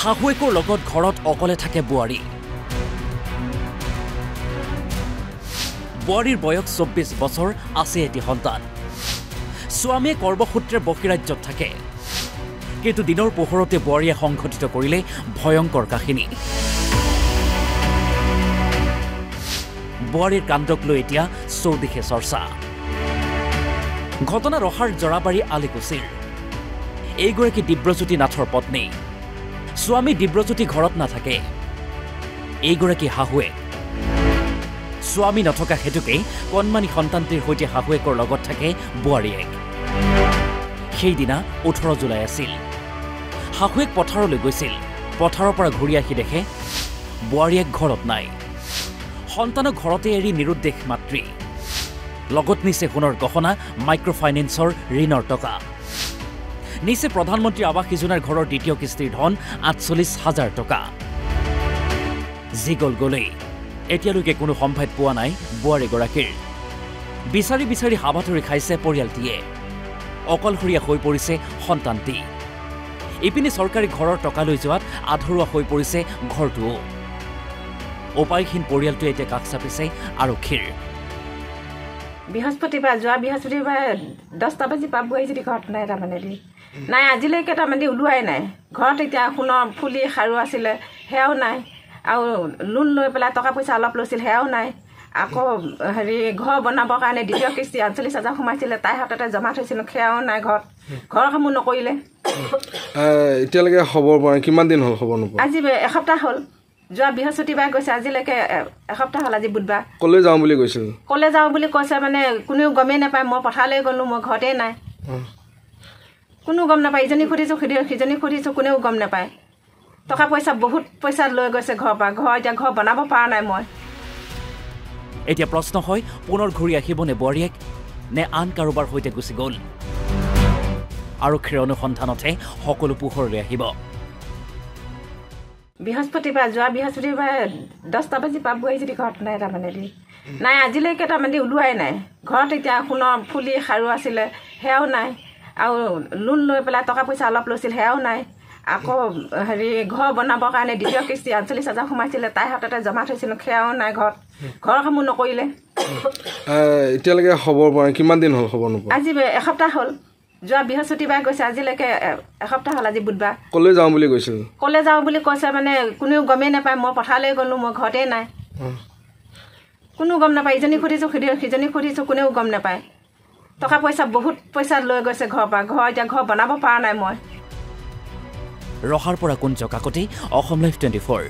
শাহুৱেকৰ লগত ঘৰত অকলে থাকে বোৱাৰী। বোৱাৰীৰ বয়স 24 বছৰ, আছে এটি সন্তান। স্বামীয়ে কৰ্মসূত্ৰে বহিৰাজ্যত থাকে, কিন্তু দিনৰ পোহৰতে বোৱাৰীয়ে সংঘটিত কৰিলে ভয়ংকৰ কাহিনী। বোৱাৰীৰ কাণ্ডক লৈ এতিয়া চৌদিশে চৰ্চা। ঘটনা ৰহাৰ জৰাবাৰী আলিকুছিৰ। এইগৰাকী দিব্ৰজ্যোতি নাথৰ পত্নী। স্বামী দিব্ৰজ্যোতি ঘৰত নাথাকে। এইগৰাকী শাহুৱেক। স্বামী নথকা হেতুকেই কণমানি সন্তানটিৰ সৈতে শাহুৱেকৰ লগত থাকে বোৱাৰীয়েক। সেইদিনা 18 জুলাই আছিল। শাহুৱেক পথাৰলৈ গৈছিল। পথাৰৰ পৰা ঘূৰি আহি দেখে বোৱাৰীয়েক ঘৰত নাই। সন্তানক ঘৰতে এৰি নিৰুদ্দেশ মাতৃ। লগত নিছে সোণৰ গহনা, মাইক্ৰ' ফাইনেন্সৰ ঋণৰ টকা। নিছে প্ৰধানমন্ত্ৰী আৱাস যোজনাৰ ঘৰৰ দ্বিতীয় কিস্তিৰ ধন 48,000 টকা। যি গলেই এতিয়ালৈকে কোনো সম্ভাদ পোৱা নাই বোৱাৰীগৰাকীৰ। বিচাৰি বিচাৰি হাবাথুৰি খাইছে পৰিয়ালটিয়ে। অকলশৰীয়া হৈ পৰিছে সন্তানটি। ইপিনে চৰকাৰী ঘৰৰ টকা লৈ যোৱাত আধৰুৱা হৈ পৰিছে ঘৰটোও। উপায়হীন পৰিয়ালটোৱে এতিয়া কাষ চাপিছে আৰক্ষীৰ। বৃহস্পতিবাৰ, যোৱা বৃহস্পতিবাৰে 10টা বাজি পাবহি যদি ঘৰত নাই, তাৰমানে নাই আজিলৈকে তাৰমানে ওলোৱাই নাই। ঘৰত এতিয়া সোণৰ ফুলি খাৰু আছিলে, সেয়াও নাই। আৰু লোন লৈ পেলাই টকা পইচা অলপ লৈছিল, সেয়াও নাই। আকৌ ঘৰ বনাবৰ কাৰণে দ্বিতীয় কিস্তি 48,000 সোমাইছিলে, তাইৰ হাততে জমা থৈছিলোঁ, সেয়াও নাই। ঘৰৰ কামো নকৰিলে। এতিয়ালৈকে খবৰ পোৱা কিমান দিন হ'ল? খবৰ নোপোৱা? আজি এসপ্তাহ হ'ল। যোৱা বৃহস্পতিবাৰে গৈছে, আজিলৈকে এসপ্তাহ হ'ল। আজি বুধবাৰ। কলৈ যাওঁ বুলি কৈছিল? কলৈ যাওঁ বুলি কৈছে মানে কোনেও গমেই নাপায়। মই পথাৰলৈ গ'লোঁ, মই ঘৰতেই নাই। কোনো গম নাপায়। ইজনী সুধিছোঁ, সিজনী সুধিছোঁ, কোনেও গম নাপায়। টকা পইচা বহুত পইচা লৈ গৈছে ঘৰৰ পৰা। এতিয়া ঘৰ বনাব পৰা নাই মই। এতিয়া প্ৰশ্ন হয়, পুনৰ ঘূৰি আহিবনে বোৱাৰীয়েক, নে আন কাৰোবাৰ সৈতে গুচি গ'ল? আৰক্ষীৰ অনুসন্ধানতহে সকলো পোহৰলৈ আহিব। বৃহস্পতিবাৰ, যোৱা বৃহস্পতিবাৰে 10টা বাজি পাবহি যদি ঘৰত নাই, তাৰমানে নাই আজিলৈকে তাৰমানে ওলোৱাই নাই। ঘৰত এতিয়া সোণৰ ফুলি খাৰু আছিলে, সেয়াও নাই। আৰু লোন লৈ পেলাই টকা পইচা অলপ লৈছিল, সেয়াও নাই। আকৌ ঘৰ বনাবৰ কাৰণে দ্বিতীয় কিস্তি 48,000 সোমাইছিলে, তাইৰ হাততে জমা থৈছিলোঁ, সেয়াও নাই। ঘৰৰ কামো নকৰিলে। এতিয়ালৈকে খবৰ পোৱা কিমান দিন হ'ল? খবৰ নোপোৱা? আজি এসপ্তাহ হ'ল। যোৱা বৃহস্পতিবাৰে গৈছে, আজিলৈকে এসপ্তাহ হ'ল। আজি বুধবাৰ। কলৈ যাওঁ বুলি কৈছিল? কলৈ যাওঁ বুলি কৈছে মানে কোনেও গমেই নাপায়। মই পথাৰলৈ গ'লোঁ, মই ঘৰতেই নাই। কোনো গম নাপায়। ইজনী সুধিছোঁ, সিজনী সুধিছোঁ, কোনেও গম নাপায়। টকা পইচা বহুত পইচা লৈ গৈছে ঘৰৰ পৰা। এতিয়া ঘৰ বনাব পৰা নাই মই। ৰহাৰ পৰা কুঞ্জ কাকতি, অসম লাইভ 24।